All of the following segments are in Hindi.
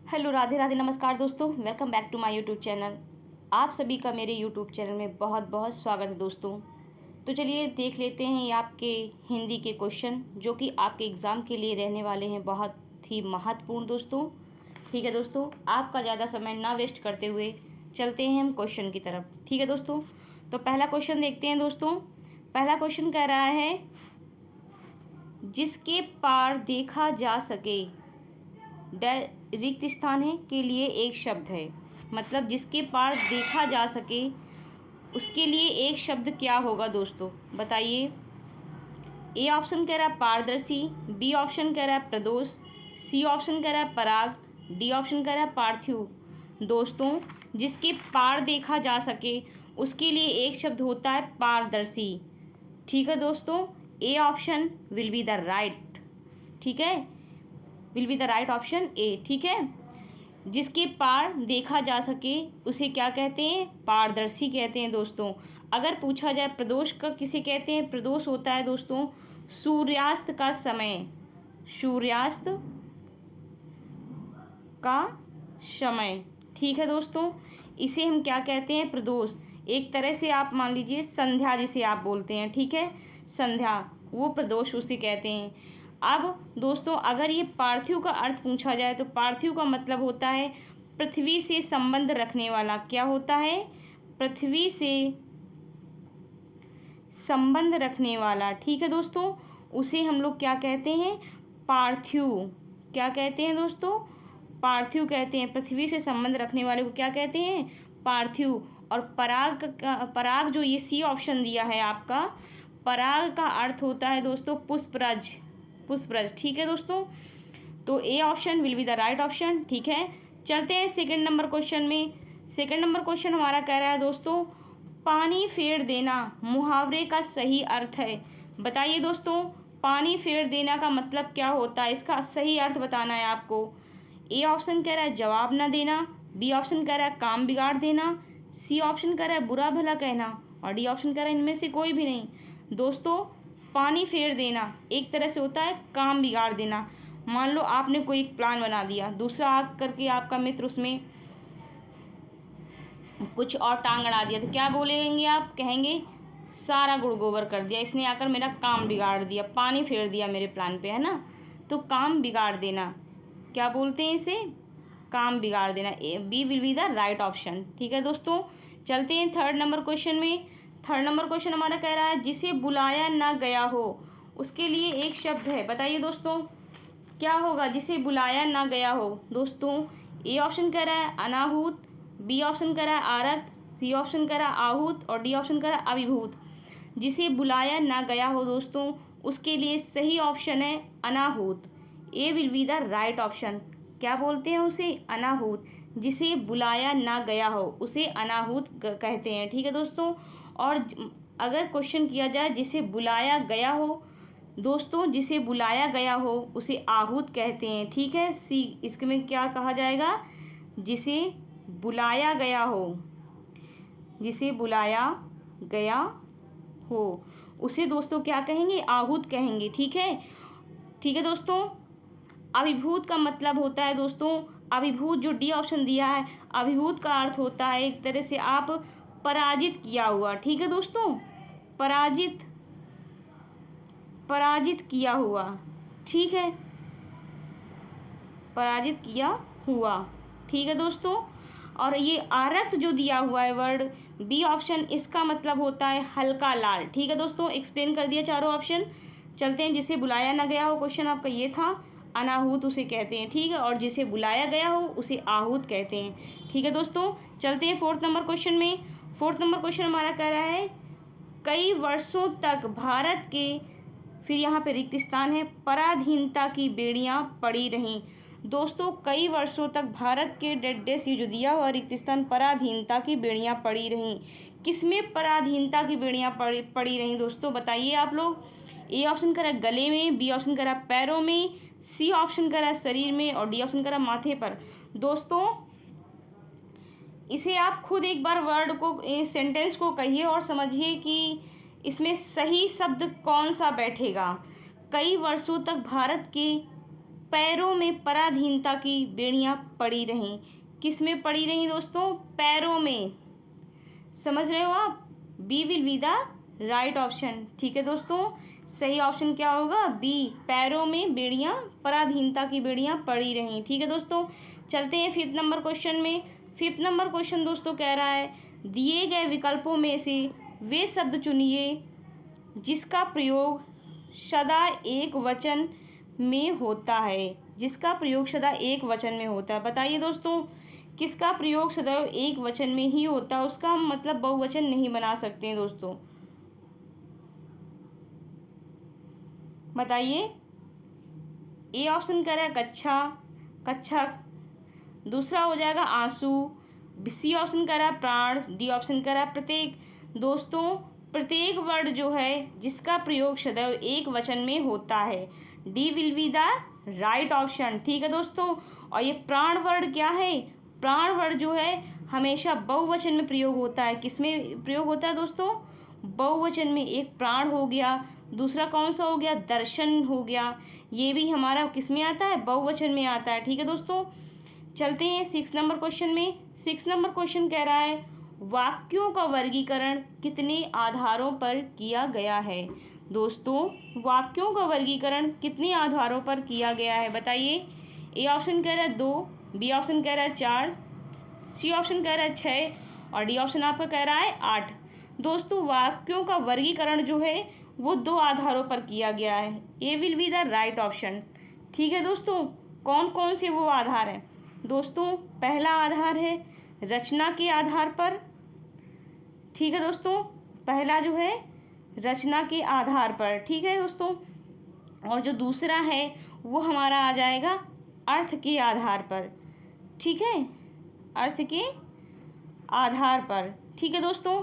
हेलो, राधे राधे, नमस्कार दोस्तों। Welcome back to my YouTube channel. आप सभी का मेरे यूट्यूब चैनल में बहुत बहुत स्वागत है दोस्तों। तो चलिए देख लेते हैं ये आपके हिंदी के क्वेश्चन जो कि आपके एग्ज़ाम के लिए रहने वाले हैं बहुत ही महत्वपूर्ण दोस्तों। ठीक है दोस्तों, आपका ज़्यादा समय ना वेस्ट करते हुए चलते हैं हम क्वेश्चन की तरफ। ठीक है दोस्तों, तो पहला क्वेश्चन देखते हैं दोस्तों। पहला क्वेश्चन कह रहा है, जिसके पार देखा जा सके रिक्त स्थान है के लिए एक शब्द है। मतलब जिसके पार देखा जा सके उसके लिए एक शब्द क्या होगा दोस्तों, बताइए। ए ऑप्शन कह रहा है पारदर्शी, बी ऑप्शन कह रहा है प्रदोष, सी ऑप्शन कह रहा है पराग, डी ऑप्शन कह रहा है पार्थिव। दोस्तों, जिसके पार देखा जा सके उसके लिए एक शब्द होता है पारदर्शी। ठीक है दोस्तों, A option will be the right. ठीक है, will be the right option A. ठीक है, जिसके पार देखा जा सके उसे क्या कहते हैं, पारदर्शी कहते हैं दोस्तों। अगर पूछा जाए प्रदोष का किसे कहते हैं, प्रदोष होता है दोस्तों सूर्यास्त का समय, सूर्यास्त का समय। ठीक है दोस्तों, इसे हम क्या कहते हैं, प्रदोष। एक तरह से आप मान लीजिए संध्या जिसे आप बोलते हैं, ठीक है, संध्या, वो प्रदोष उसे कहते हैं। अब दोस्तों अगर ये पार्थिव का अर्थ पूछा जाए तो पार्थिव का मतलब होता है पृथ्वी से संबंध रखने वाला। क्या होता है, पृथ्वी से संबंध रखने वाला। ठीक है दोस्तों, उसे हम लोग क्या कहते हैं, पार्थिव। क्या कहते हैं दोस्तों, पार्थिव कहते हैं। पृथ्वी से संबंध रखने वाले को क्या कहते हैं, पार्थिव। और पराग जो ये सी ऑप्शन दिया है आपका, पराग का अर्थ होता है दोस्तों पुष्परज, पुष्परज। ठीक है दोस्तों, तो A option will be the right option. ठीक है, चलते हैं सेकंड नंबर क्वेश्चन में। सेकंड नंबर क्वेश्चन हमारा कह रहा है दोस्तों, पानी फेर देना मुहावरे का सही अर्थ है। बताइए दोस्तों, पानी फेर देना का मतलब क्या होता है, इसका सही अर्थ बताना है आपको। ए ऑप्शन कह रहा है जवाब ना देना, बी ऑप्शन कह रहा है काम बिगाड़ देना, सी ऑप्शन कह रहा है बुरा भला कहना, और डी ऑप्शन कह रहा है इनमें से कोई भी नहीं। दोस्तों, पानी फेर देना एक तरह से होता है काम बिगाड़ देना। मान लो आपने कोई एक प्लान बना दिया, दूसरा आ करके आपका मित्र उसमें कुछ और टांग अड़ा दिया, तो क्या बोलेंगे आप, कहेंगे सारा गुड़ गोबर कर दिया, इसने आकर मेरा काम बिगाड़ दिया, पानी फेर दिया मेरे प्लान पे, है ना। तो काम बिगाड़ देना क्या बोलते हैं इसे, काम बिगाड़ देना। B will be the right option. ठीक है दोस्तों, चलते हैं थर्ड नंबर क्वेश्चन में। थर्ड नंबर क्वेश्चन हमारा कह रहा है, जिसे बुलाया ना गया हो उसके लिए एक शब्द है। बताइए दोस्तों क्या होगा, जिसे बुलाया ना गया हो। दोस्तों, ए ऑप्शन कह रहा है अनाहूत, बी ऑप्शन कह रहा है आरक्त, सी ऑप्शन कह रहा है आहूत, और डी ऑप्शन कह रहा है अभिभूत। जिसे बुलाया ना गया हो दोस्तों उसके लिए सही ऑप्शन है अनाहूत। A will be the right option. क्या बोलते हैं उसे, अनाहूत। जिसे बुलाया ना गया हो उसे अनाहूत कहते हैं। ठीक है दोस्तों, और अगर क्वेश्चन किया जाए जिसे बुलाया गया हो दोस्तों, जिसे बुलाया गया हो उसे आहूत कहते हैं। ठीक है, सी इसमें क्या कहा जाएगा, जिसे बुलाया गया हो, जिसे बुलाया गया हो उसे दोस्तों क्या कहेंगे, आहूत कहेंगे। ठीक है, ठीक है दोस्तों। अभिभूत का मतलब होता है दोस्तों, अभिभूत जो डी ऑप्शन दिया है, अभिभूत का अर्थ होता है एक तरह से आप पराजित किया हुआ। ठीक है दोस्तों, पराजित, पराजित किया हुआ। ठीक है, पराजित किया हुआ। ठीक है दोस्तों, और ये आरक्त जो दिया हुआ है वर्ड बी ऑप्शन, इसका मतलब होता है हल्का लाल। ठीक है दोस्तों, एक्सप्लेन कर दिया चारों ऑप्शन। चलते हैं, जिसे बुलाया ना गया हो क्वेश्चन आपका ये था, अनाहूत उसे कहते हैं। ठीक है, और जिसे बुलाया गया हो उसे आहूत कहते हैं। ठीक है दोस्तों, चलते हैं फोर्थ नंबर क्वेश्चन में। फोर्थ नंबर क्वेश्चन हमारा कह रहा है, कई वर्षों तक भारत के, फिर यहाँ पे रिक्त स्थान है, पराधीनता की बेड़ियाँ पड़ी रहीं। दोस्तों, कई वर्षों तक भारत के डेड सी जो दिया हुआ रिक्त स्थान, पराधीनता की बेड़ियाँ पड़ी रहीं। किसमें पराधीनता की बेड़ियाँ पड़ी रहीं दोस्तों, बताइए आप लोग। ए ऑप्शन करा गले में, बी ऑप्शन करा पैरों में, सी ऑप्शन करा शरीर में, और डी ऑप्शन करा माथे पर। दोस्तों, इसे आप खुद एक बार वर्ड को, सेंटेंस को कहिए और समझिए कि इसमें सही शब्द कौन सा बैठेगा। कई वर्षों तक भारत के पैरों में पराधीनता की बेड़ियां पड़ी रहीं। किस में पड़ी रहीं दोस्तों? पैरों में। समझ रहे हो आप? B will be the right option. ठीक है दोस्तों, सही ऑप्शन क्या होगा? बी, पैरों में बेड़ियां, पराधीनता की बेड़ियां पड़ी रहीं। ठीक है दोस्तों, चलते हैं 5th नंबर क्वेश्चन में। 5th नंबर क्वेश्चन दोस्तों कह रहा है, दिए गए विकल्पों में से वे शब्द चुनिए जिसका प्रयोग सदा एक वचन में होता है। जिसका प्रयोग सदा एक वचन में होता है। बताइए दोस्तों, किसका प्रयोग सदैव एक वचन में ही होता है? उसका हम मतलब बहुवचन नहीं बना सकते हैं दोस्तों। बताइए। ए ऑप्शन कह रहा है कक्षा, कच्छा। दूसरा हो जाएगा आंसू। सी ऑप्शन कह रहा है प्राण। डी ऑप्शन कह रहा है प्रत्येक। दोस्तों, प्रत्येक वर्ड जो है जिसका प्रयोग सदैव एक वचन में होता है, D will be the right option. ठीक है दोस्तों, और ये प्राण वर्ड क्या है? प्राण वर्ड जो है हमेशा बहुवचन में प्रयोग होता है। किस में प्रयोग होता है दोस्तों? बहुवचन में। एक प्राण हो गया, दूसरा कौन सा हो गया? दर्शन हो गया। ये भी हमारा किस में आता है? बहुवचन में आता है। ठीक है दोस्तों, चलते हैं 6 नंबर क्वेश्चन में। 6 नंबर क्वेश्चन कह रहा है, वाक्यों का वर्गीकरण कितने आधारों पर किया गया है? दोस्तों, वाक्यों का वर्गीकरण कितने आधारों पर किया गया है? बताइए। ए ऑप्शन कह रहा है 2, बी ऑप्शन कह रहा है 4, सी ऑप्शन कह रहा है 6 और डी ऑप्शन आपका कह रहा है 8। दोस्तों, वाक्यों का वर्गीकरण जो है वो 2 आधारों पर किया गया है। A will be the right option. ठीक है दोस्तों, कौन कौन से वो आधार हैं? दोस्तों, पहला आधार है रचना के आधार पर। ठीक है दोस्तों, पहला जो है रचना के आधार पर। ठीक है दोस्तों, और जो दूसरा है वो हमारा आ जाएगा अर्थ के आधार पर। ठीक है, अर्थ के आधार पर। ठीक है दोस्तों,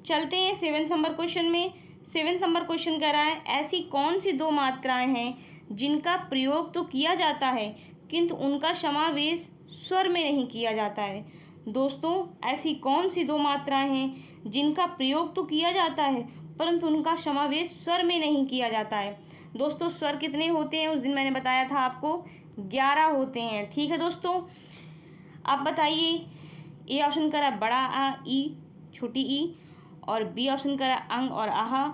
चलते हैं 7th नंबर क्वेश्चन में। 7th नंबर क्वेश्चन कह रहा है, ऐसी कौन सी 2 मात्राएं हैं जिनका प्रयोग तो किया जाता है किंतु उनका समावेश स्वर में नहीं किया जाता है? दोस्तों, ऐसी कौन सी 2 मात्राएं हैं जिनका प्रयोग तो किया जाता है परंतु उनका समावेश स्वर में नहीं किया जाता है? दोस्तों, स्वर कितने होते हैं? उस दिन मैंने बताया था आपको 11 होते हैं। ठीक है दोस्तों, आप बताइए। ए ऑप्शन करा बड़ा आ, ई, छोटी ई, और बी ऑप्शन करा अंग और आहा,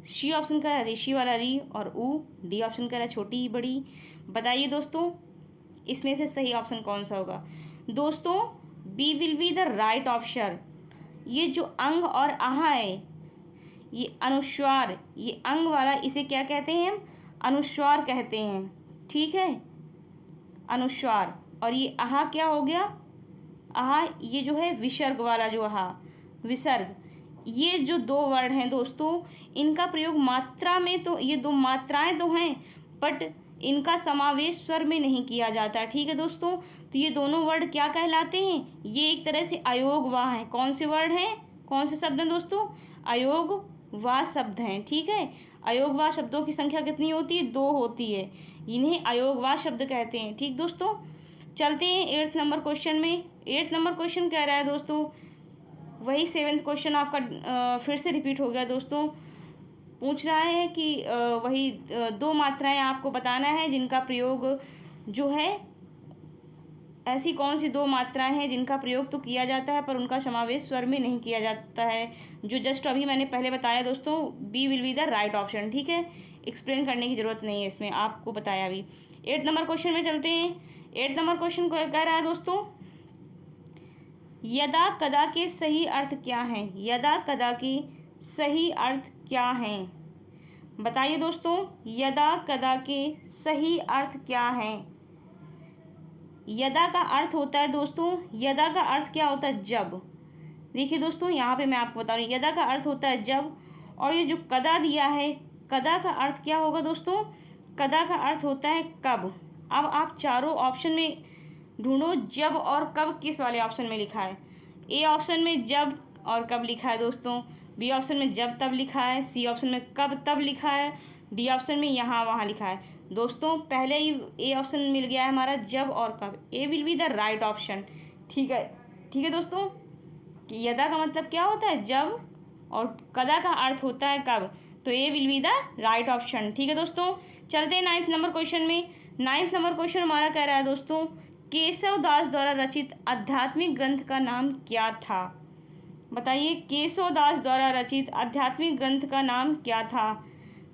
सी ऑप्शन करा ऋषि वाला री और ऊ, डी ऑप्शन करा छोटी ई बड़ी। बताइए दोस्तों, इसमें से सही ऑप्शन कौन सा होगा? दोस्तों, B will be the right option. ये जो अंग और आहा है, ये अनुस्वार, ये अंग वाला, इसे क्या कहते हैं हम? अनुस्वार कहते हैं। ठीक है, अनुस्वार। और ये आहा क्या हो गया? आहा ये जो है विसर्ग वाला जो आहा, विसर्ग। ये जो 2 वर्ड हैं दोस्तों, इनका प्रयोग मात्रा में तो ये 2 मात्राएं तो हैं बट इनका समावेश स्वर में नहीं किया जाता। ठीक है दोस्तों, तो ये दोनों वर्ड क्या कहलाते हैं? ये एक तरह से अयोगवाह हैं। कौन से वर्ड हैं? कौन से शब्द हैं दोस्तों? अयोगवाह शब्द हैं। ठीक है, अयोगवाह शब्दों की संख्या कितनी होती है? 2 होती है। इन्हें अयोगवाह शब्द कहते हैं। ठीक दोस्तों, चलते हैं 8th नंबर क्वेश्चन में। 8th नंबर क्वेश्चन कह रहा है दोस्तों, वही 7th क्वेश्चन आपका फिर से रिपीट हो गया दोस्तों। पूछ रहा है कि वही 2 मात्राएं आपको बताना है जिनका प्रयोग जो है, ऐसी कौन सी 2 मात्राएं हैं जिनका प्रयोग तो किया जाता है पर उनका समावेश स्वर में नहीं किया जाता है? जो जस्ट अभी मैंने पहले बताया दोस्तों, B will be the right option. ठीक है, एक्सप्लेन करने की ज़रूरत नहीं है इसमें, आपको बताया अभी। 8 नंबर क्वेश्चन में चलते हैं। 8 नंबर क्वेश्चन कह रहा है दोस्तों, यदा कदा के सही अर्थ क्या हैं? यदा कदा के सही अर्थ क्या हैं? बताइए दोस्तों, यदा कदा के सही अर्थ क्या हैं? यदा का अर्थ होता है दोस्तों, यदा का अर्थ क्या होता है? जब। देखिए दोस्तों, यहाँ पे मैं आपको बता रही हूँ, यदा का अर्थ होता है जब, और ये जो कदा दिया है, कदा का अर्थ क्या होगा दोस्तों? कदा का अर्थ होता है कब। अब आप चारों ऑप्शन में ढूंढो, जब और कब किस वाले ऑप्शन में लिखा है? ए ऑप्शन में जब और कब लिखा है दोस्तों, बी ऑप्शन में जब तब लिखा है, सी ऑप्शन में कब तब लिखा है, डी ऑप्शन में यहाँ वहाँ लिखा है। दोस्तों, पहले ही ए ऑप्शन मिल गया है हमारा, जब और कब। A will be the right option. ठीक है, ठीक है दोस्तों, कि यदा का मतलब क्या होता है? जब, और कदा का अर्थ होता है कब, तो A will be the right option. ठीक है दोस्तों, चलते हैं 9th नंबर क्वेश्चन में। 9th नंबर क्वेश्चन हमारा कह रहा है दोस्तों, केशव दास द्वारा रचित आध्यात्मिक ग्रंथ का नाम क्या था? बताइए, केशव दास द्वारा रचित आध्यात्मिक ग्रंथ का नाम क्या था?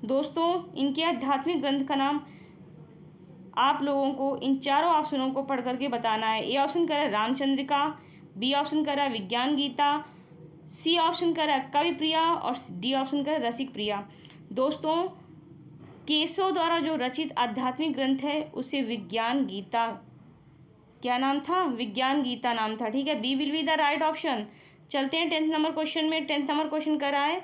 दोस्तों, इनके आध्यात्मिक ग्रंथ का नाम आप लोगों को इन चारों ऑप्शनों को पढ़ करके बताना है। ए ऑप्शन कह रहा है रामचंद्रिका, बी ऑप्शन कह रहा है विज्ञान गीता, सी ऑप्शन कह रहा है कवि प्रिया और डी ऑप्शन कह रहा है रसिक प्रिया। दोस्तों, केशव द्वारा जो रचित आध्यात्मिक ग्रंथ है उसे विज्ञान गीता, क्या नाम था? विज्ञान गीता नाम था। ठीक है, B will be the right option. चलते हैं 10th नंबर क्वेश्चन में। 10th नंबर क्वेश्चन कर रहा है,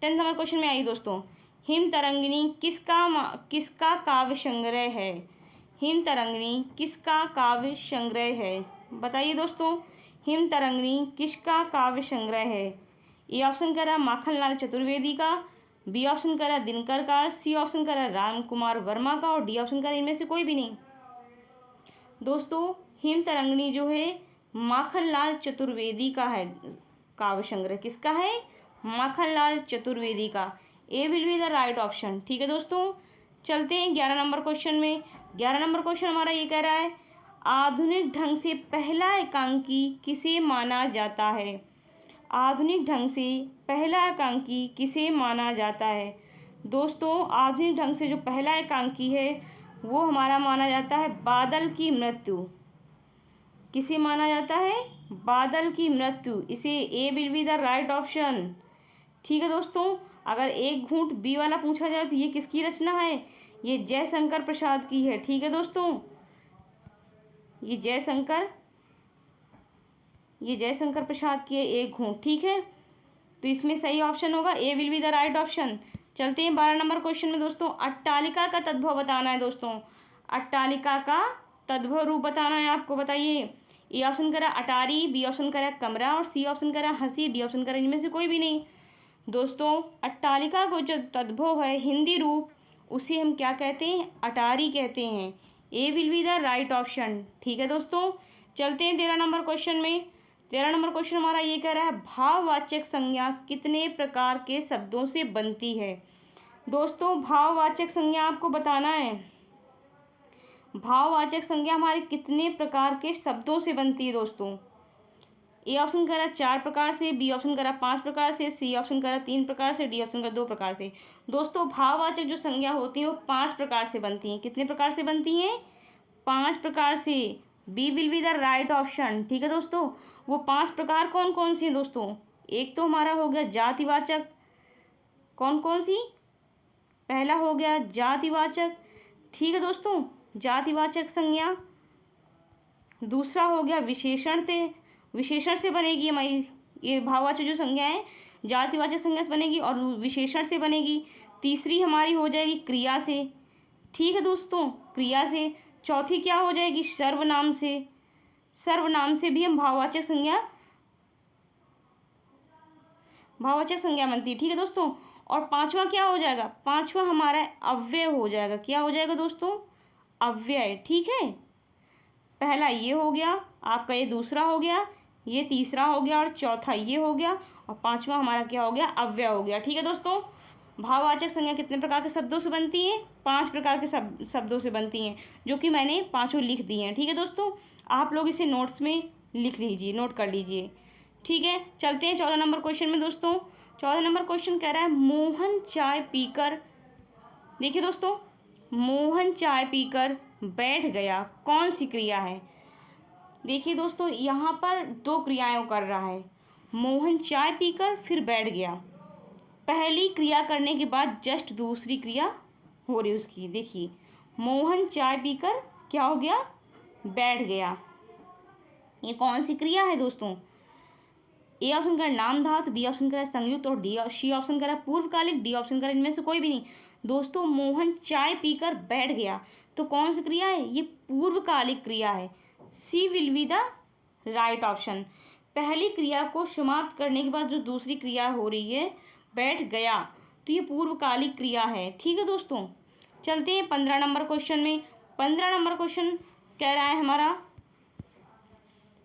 10th नंबर क्वेश्चन में आइए दोस्तों, हिम तरंगिणी किसका काव्य संग्रह है? हिम तरंगिणी किसका काव्य संग्रह है? बताइए दोस्तों, हिम तरंगिणी किसका काव्य संग्रह है? ए ऑप्शन कह रहा है माखनलाल चतुर्वेदी का, बी ऑप्शन कह रहा है दिनकर का, सी ऑप्शन कह रहा है राम कुमार वर्मा का और डी ऑप्शन कह रहा है इनमें से कोई भी नहीं। दोस्तों, हिम तरंगिणी जो है माखनलाल चतुर्वेदी का है काव्य संग्रह। किसका है? माखनलाल चतुर्वेदी का। A will be the right option. ठीक है दोस्तों, चलते हैं 11 नंबर क्वेश्चन में। 11 नंबर क्वेश्चन हमारा ये कह रहा है, आधुनिक ढंग से पहला एकांकी किसे माना जाता है? आधुनिक ढंग से पहला एकांकी किसे माना जाता है? दोस्तों, आधुनिक ढंग से जो पहला एकांकी है वो हमारा माना जाता है बादल की मृत्यु। किसे माना जाता है? बादल की मृत्यु। इसे A will be the right option. ठीक है दोस्तों, अगर एक घूंट बी वाला पूछा जाए तो ये किसकी रचना है? ये जयशंकर प्रसाद की है। ठीक है दोस्तों, ये जयशंकर प्रसाद की है एक घूंट। ठीक है, तो इसमें सही ऑप्शन होगा A will be the right option. चलते हैं 12 नंबर क्वेश्चन में दोस्तों। अट्टालिका का तद्भव बताना है दोस्तों। अट्टालिका का तद्भव रूप बताना है आपको। बताइए, ए ऑप्शन करा अटारी, बी ऑप्शन करा कमरा और सी ऑप्शन करा हंसी, डी ऑप्शन करा इनमें से कोई भी नहीं। दोस्तों, अट्टालिका को जो तद्भव है हिंदी रूप, उसे हम क्या कहते हैं? अटारी कहते हैं। A will be the right option. ठीक है दोस्तों, चलते हैं 13 नंबर क्वेश्चन में। 13 नंबर क्वेश्चन हमारा ये कह रहा है, भाववाचक संज्ञा कितने प्रकार के शब्दों से बनती है? दोस्तों, भाववाचक संज्ञा आपको बताना है। भाववाचक संज्ञा हमारे कितने प्रकार के शब्दों से बनती है दोस्तों? ए ऑप्शन कह रहा 4 प्रकार से, बी ऑप्शन कह रहा 5 प्रकार से, सी ऑप्शन कह रहा 3 प्रकार से, डी ऑप्शन कह रहा 2 प्रकार से। दोस्तों, भाववाचक जो संज्ञा होती है वो 5 प्रकार से बनती हैं। कितने प्रकार से बनती हैं? 5 प्रकार से। B will be the right option. ठीक है दोस्तों, वो 5 प्रकार कौन कौन सी हैं दोस्तों? एक तो हमारा हो गया जातिवाचक। कौन कौन सी? पहला हो गया जातिवाचक। ठीक है दोस्तों, जातिवाचक संज्ञा। दूसरा हो गया विशेषण से, विशेषण से बनेगी हमारी ये भाववाचक जो संज्ञा है, जातिवाचक संज्ञा से बनेगी और विशेषण से बनेगी। तीसरी हमारी हो जाएगी क्रिया से। ठीक है दोस्तों, क्रिया से। चौथी क्या हो जाएगी? सर्वनाम से। सर्वनाम से भी हम भाववाचक संज्ञा बनती है। ठीक है दोस्तों, और पांचवा क्या हो जाएगा? पांचवा हमारा अव्यय हो जाएगा। क्या हो जाएगा दोस्तों? अव्यय। ठीक है, पहला ये हो गया आपका, ये दूसरा हो गया, ये तीसरा हो गया और चौथा ये हो गया और पांचवा हमारा क्या हो गया? अव्यय हो गया। ठीक है दोस्तों, भाववाचक संज्ञा कितने प्रकार के शब्दों से बनती हैं? 5 प्रकार के शब्दों से बनती हैं, जो कि मैंने पांचों लिख दी हैं। ठीक है दोस्तों, आप लोग इसे नोट्स में लिख लीजिए, नोट कर लीजिए। ठीक है, चलते हैं 14 नंबर क्वेश्चन में दोस्तों। 14 नंबर क्वेश्चन कह रहा है, मोहन चाय पीकर, देखिए दोस्तों, मोहन चाय पीकर बैठ गया, कौन सी क्रिया है? देखिए दोस्तों, यहाँ पर 2 क्रियाएं कर रहा है। मोहन चाय पीकर फिर बैठ गया, पहली क्रिया करने के बाद जस्ट दूसरी क्रिया हो रही उसकी। देखिए, मोहन चाय पीकर क्या हो गया? बैठ गया। ये कौन सी क्रिया है दोस्तों? ए ऑप्शन करें नाम धातु, बी ऑप्शन करें संयुक्त और सी ऑप्शन करें पूर्वकालिक, डी ऑप्शन करें इनमें से कोई भी नहीं। दोस्तों, मोहन चाय पीकर बैठ गया, तो कौन सी क्रिया है? ये पूर्वकालिक क्रिया है। C will be the right option. पहली क्रिया को समाप्त करने के बाद जो दूसरी क्रिया हो रही है बैठ गया, तो ये पूर्वकालिक क्रिया है। ठीक है दोस्तों, चलते हैं 15 नंबर क्वेश्चन में। 15 नंबर क्वेश्चन कह रहा है हमारा,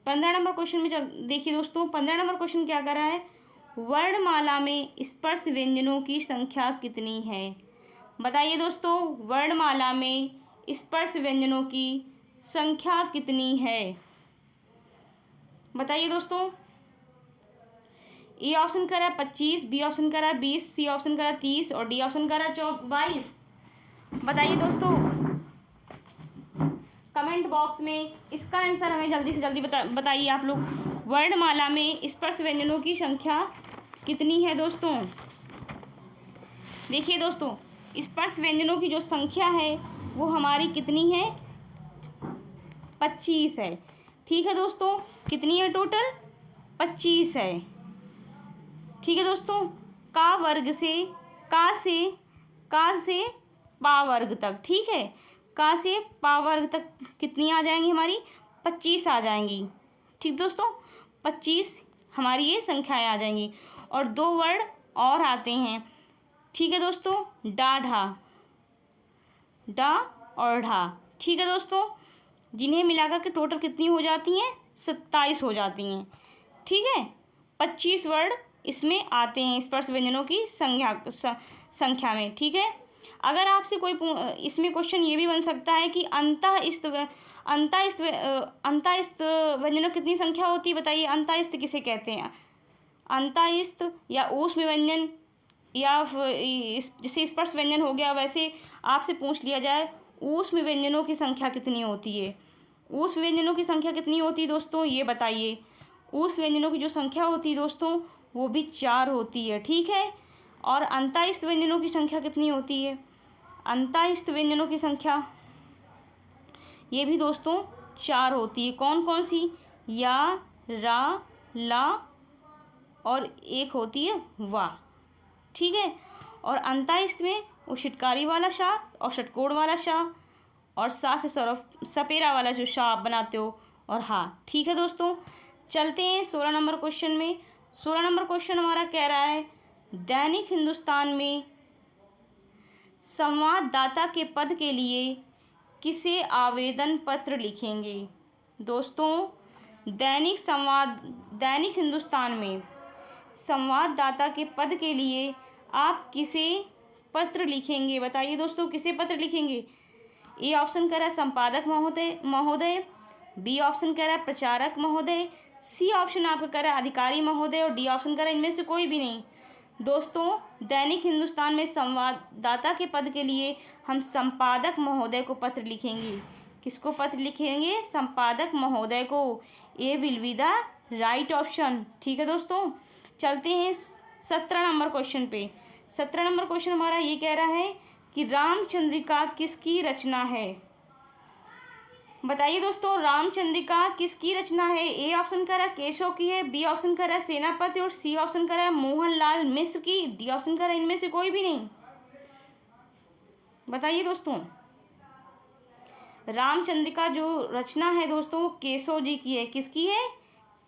15 नंबर क्वेश्चन में देखिए दोस्तों, 15 नंबर क्वेश्चन क्या कर रहा है? वर्णमाला में स्पर्श व्यंजनों की संख्या कितनी है? बताइए दोस्तों, वर्णमाला में स्पर्श व्यंजनों की संख्या कितनी है? बताइए दोस्तों। ए ऑप्शन कह रहा है 25, बी ऑप्शन कह रहा है 20, सी ऑप्शन कह रहा है 30 और डी ऑप्शन कह रहा है 22। बताइए दोस्तों कमेंट बॉक्स में इसका आंसर हमें जल्दी से जल्दी बताइए आप लोग। वर्णमाला में स्पर्श व्यंजनों की संख्या कितनी है दोस्तों? देखिए दोस्तों, स्पर्श व्यंजनों की जो संख्या है वो हमारी कितनी है? 25 है। ठीक है दोस्तों, कितनी है टोटल? 25 है। ठीक है दोस्तों, का वर्ग से पा वर्ग तक, ठीक है, का से पा वर्ग तक कितनी आ जाएंगी हमारी? 25 आ जाएंगी। ठीक दोस्तों, 25 हमारी ये संख्याएं आ जाएंगी। और 2 वर्ड और आते हैं। ठीक है दोस्तों, डा ढा, डा और ढा। ठीक है दोस्तों, जिन्हें मिलाकर के टोटल कितनी हो जाती हैं? 27 हो जाती हैं। ठीक है, 25 वर्ड इसमें आते हैं स्पर्श व्यंजनों की संख्या में। ठीक है, अगर आपसे कोई इसमें क्वेश्चन ये भी बन सकता है कि अंतःस्थ व्यंजनों कितनी संख्या होती है? बताइए, अंतःस्थ किसे कहते हैं? अंतःस्थ या ऊष्म व्यंजन या जैसे स्पर्श व्यंजन हो गया, वैसे आपसे पूछ लिया जाए ऊष्म व्यंजनों की संख्या कितनी होती है? ऊष्म व्यंजनों की संख्या कितनी होती है दोस्तों, ये बताइए। ऊष्म व्यंजनों की जो संख्या होती है दोस्तों वो भी 4 होती है। ठीक है, और अंतःस्थ व्यंजनों की संख्या कितनी होती है? अंतःस्थ व्यंजनों की संख्या ये भी दोस्तों 4 होती है। कौन कौन सी? या, रा, ला और एक होती है वा। ठीक है, और अंतःस्थ में वो षटकारी वाला शा और षटकोण वाला शा और सा से सपेरा वाला जो शा आप बनाते हो और हा। ठीक है दोस्तों, चलते हैं 16 नंबर क्वेश्चन में। 16 नंबर क्वेश्चन हमारा कह रहा है दैनिक हिंदुस्तान में संवाददाता के पद के लिए किसे आवेदन पत्र लिखेंगे? दोस्तों, दैनिक हिंदुस्तान में संवाददाता के पद के लिए आप किसे पत्र लिखेंगे? बताइए दोस्तों, किसे पत्र लिखेंगे? ए ऑप्शन कह रहा है संपादक महोदय, बी ऑप्शन कह रहा है प्रचारक महोदय, सी ऑप्शन आपका कह रहा है अधिकारी महोदय और डी ऑप्शन कह रहा है इनमें से कोई भी नहीं। दोस्तों, दैनिक हिंदुस्तान में संवाददाता के पद के लिए हम संपादक महोदय को पत्र लिखेंगे। किसको पत्र लिखेंगे? संपादक महोदय को। A will be the right option. ठीक है दोस्तों, चलते हैं 17 नंबर क्वेश्चन पे। 17 नंबर क्वेश्चन हमारा ये कह रहा है कि रामचंद्रिका किसकी रचना है? बताइए दोस्तों, रामचंद्रिका किसकी रचना है? ए ऑप्शन कर रहा है केशव की है, बी ऑप्शन कर रहा है सेनापति और सी ऑप्शन कर रहा है मोहनलाल मिश्र की, डी ऑप्शन कर रहा है इनमें से कोई भी नहीं। बताइए दोस्तों, रामचंद्रिका जो रचना है दोस्तों वो केशव जी की है। किसकी है?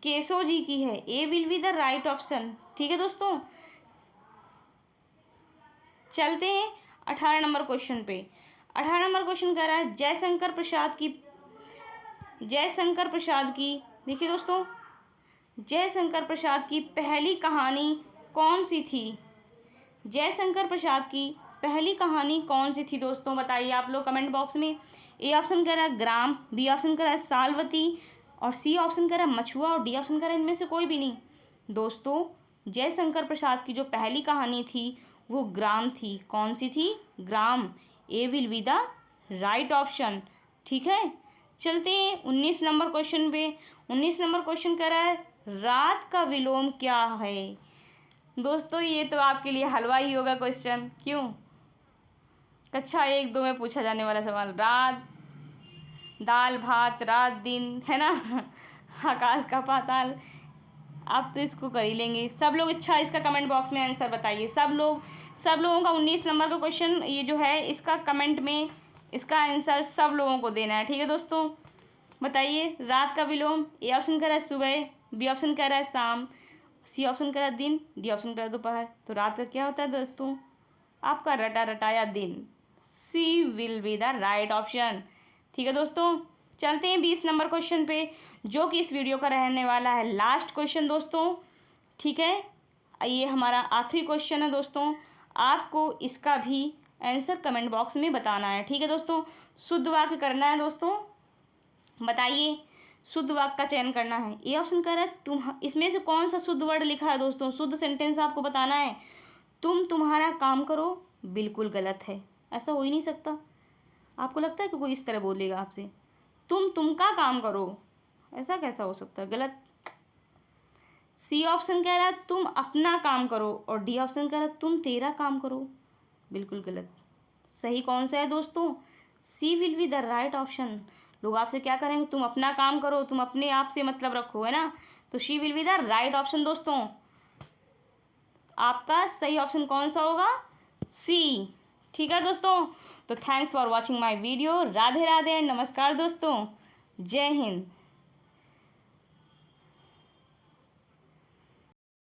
केशव जी की है। A will be the right option. ठीक है दोस्तों, चलते हैं 18 नंबर क्वेश्चन पे। 18 नंबर क्वेश्चन कह रहा है जयशंकर प्रसाद की देखिए दोस्तों, जयशंकर प्रसाद की पहली कहानी कौन सी थी? जयशंकर प्रसाद की पहली कहानी कौन सी थी दोस्तों? बताइए आप लोग कमेंट बॉक्स में। ए ऑप्शन कह रहा है ग्राम, बी ऑप्शन कह रहा है सालवती और सी ऑप्शन कह रहा है मछुआ और डी ऑप्शन कह रहा है इनमें से कोई भी नहीं। दोस्तों, जयशंकर प्रसाद की जो पहली कहानी थी वो ग्राम थी। कौन सी थी? ग्राम। A will be the right option. ठीक है, चलते हैं 19 नंबर क्वेश्चन पे। 19 नंबर क्वेश्चन कह रहा है रात का विलोम क्या है? दोस्तों, ये तो आपके लिए हलवा ही होगा क्वेश्चन। क्यों? कक्षा 1-2 में पूछा जाने वाला सवाल। रात, दाल भात, रात दिन, है ना, आकाश का पाताल। आप तो इसको कर ही लेंगे सब लोग। अच्छा, इसका कमेंट बॉक्स में आंसर बताइए सब लोगों का। 19 नंबर का क्वेश्चन ये जो है इसका कमेंट में इसका आंसर सब लोगों को देना है। ठीक है दोस्तों, बताइए रात का विलोम। ए ऑप्शन कह रहा है सुबह, बी ऑप्शन कह रहा है शाम, सी ऑप्शन कह रहा है दिन, डी ऑप्शन कह रहा है दोपहर। तो रात का क्या होता है दोस्तों? आपका रटाया दिन। C will be the right option. ठीक है दोस्तों, चलते हैं 20 नंबर क्वेश्चन पे, जो कि इस वीडियो का रहने वाला है लास्ट क्वेश्चन दोस्तों। ठीक है, ये हमारा आखिरी क्वेश्चन है दोस्तों। आपको इसका भी आंसर कमेंट बॉक्स में बताना है, ठीक है दोस्तों। शुद्ध वाक्य करना है दोस्तों। बताइए, शुद्ध वाक्य का चयन करना है। ये ऑप्शन कह रहा है तुम, इसमें से कौन सा शुद्ध वर्ड लिखा है दोस्तों, शुद्ध सेंटेंस आपको बताना है। तुम तुम्हारा काम करो, बिल्कुल गलत है, ऐसा हो ही नहीं सकता। आपको लगता है कि कोई इस तरह बोलेगा आपसे, तुम का काम करो, ऐसा कैसा हो सकता है, गलत। सी ऑप्शन कह रहा है तुम अपना काम करो, और डी ऑप्शन कह रहा है तुम तेरा काम करो, बिल्कुल गलत। सही कौन सा है दोस्तों? C will be the right option. लोग आपसे क्या करेंगे, तुम अपना काम करो, तुम अपने आप से मतलब रखो, है ना, तो she will be the right option दोस्तों। आपका सही ऑप्शन कौन सा होगा? सी, ठीक है दोस्तों। तो thanks for watching my video. Radhe Radhe and नमस्कार दोस्तों, जय हिंद।